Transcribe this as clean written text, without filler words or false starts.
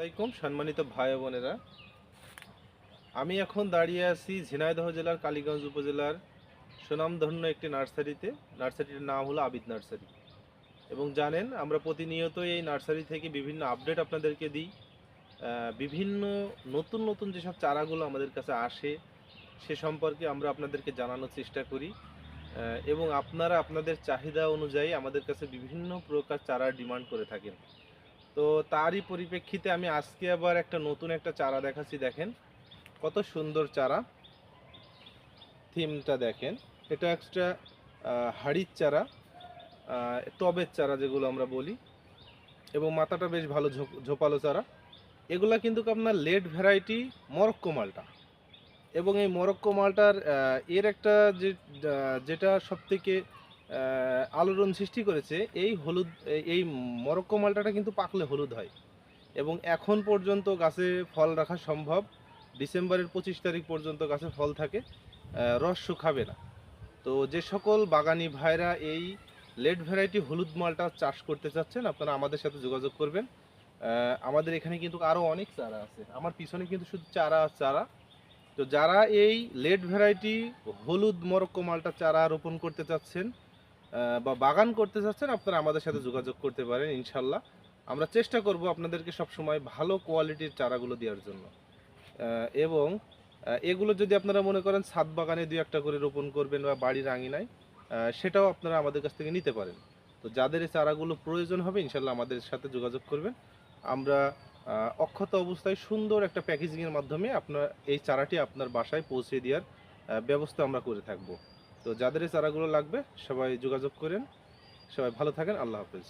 আসসালামাইকুম সম্মানিত ভাই ও বোনেরা, আমি এখন দাঁড়িয়ে আছি ঝিনাইদহ জেলার কালীগঞ্জ উপজেলার সুনামধন্য একটি নার্সারিতে। নার্সারিটির নাম হলো আবিদ নার্সারি। এবং জানেন, আমরা প্রতিনিয়ত এই নার্সারি থেকে বিভিন্ন আপডেট আপনাদেরকে দিই। বিভিন্ন নতুন নতুন যেসব চারাগুলো আমাদের কাছে আসে সে সম্পর্কে আমরা আপনাদেরকে জানানোর চেষ্টা করি। এবং আপনারা আপনাদের চাহিদা অনুযায়ী আমাদের কাছে বিভিন্ন প্রকার চারার ডিমান্ড করে থাকেন। তো তারই পরিপ্রেক্ষিতে আমি আজকে আবার নতুন একটা চারা দেখাচ্ছি। দেখেন কত সুন্দর চারা, থিমটা দেখেন। এটা একটা হাড়ির চারা, টবের চারা যেগুলো আমরা বলি, এবং মাথাটা বেশ ভালো ঝোপালো চারা। এগুলা কিন্তু আপনার লেট ভ্যারাইটি মরক্কো মালটা। এবং এই মরক্কো মালটার এর একটা যেটা সবথেকে আলোড়ন সৃষ্টি করেছে, এই হলুদ, এই মরক্কো মালটাটা কিন্তু পাকলে হলুদ হয়। এবং এখন পর্যন্ত গাছে ফল রাখা সম্ভব। ডিসেম্বরের 25 তারিখ পর্যন্ত গাছে ফল থাকে, রস শুকাবে না। তো যে সকল বাগানি ভাইরা এই লেট ভ্যারাইটি হলুদ মালটা চাষ করতে চাচ্ছেন, আপনারা আমাদের সাথে যোগাযোগ করবেন। আমাদের এখানে কিন্তু আরও অনেক চারা আছে, আমার পিছনে কিন্তু শুধু চারা চারা। তো যারা এই লেট ভ্যারাইটি হলুদ মরক্কো মালটা চারা রোপণ করতে চাচ্ছেন বা বাগান করতে চাচ্ছেন, আপনারা আমাদের সাথে যোগাযোগ করতে পারেন। ইনশাল্লাহ আমরা চেষ্টা করব আপনাদেরকে সবসময় ভালো কোয়ালিটির চারাগুলো দেওয়ার জন্য। এবং এগুলো যদি আপনারা মনে করেন ছাদ বাগানে দুই একটা করে রোপণ করবেন বা বাড়ির আঙিনায়, সেটাও আপনারা আমাদের কাছ থেকে নিতে পারেন। তো যাদের এই চারাগুলো প্রয়োজন হবে, ইনশাল্লাহ আমাদের সাথে যোগাযোগ করবেন। আমরা অক্ষত অবস্থায় সুন্দর একটা প্যাকেজিংয়ের মাধ্যমে আপনার এই চারাটি আপনার বাসায় পৌঁছে দেওয়ার ব্যবস্থা আমরা করে থাকব। তো যাদের এই চারাগুলো লাগবে সবাই যোগাযোগ করেন। সবাই ভালো থাকেন। আল্লাহ হাফেজ।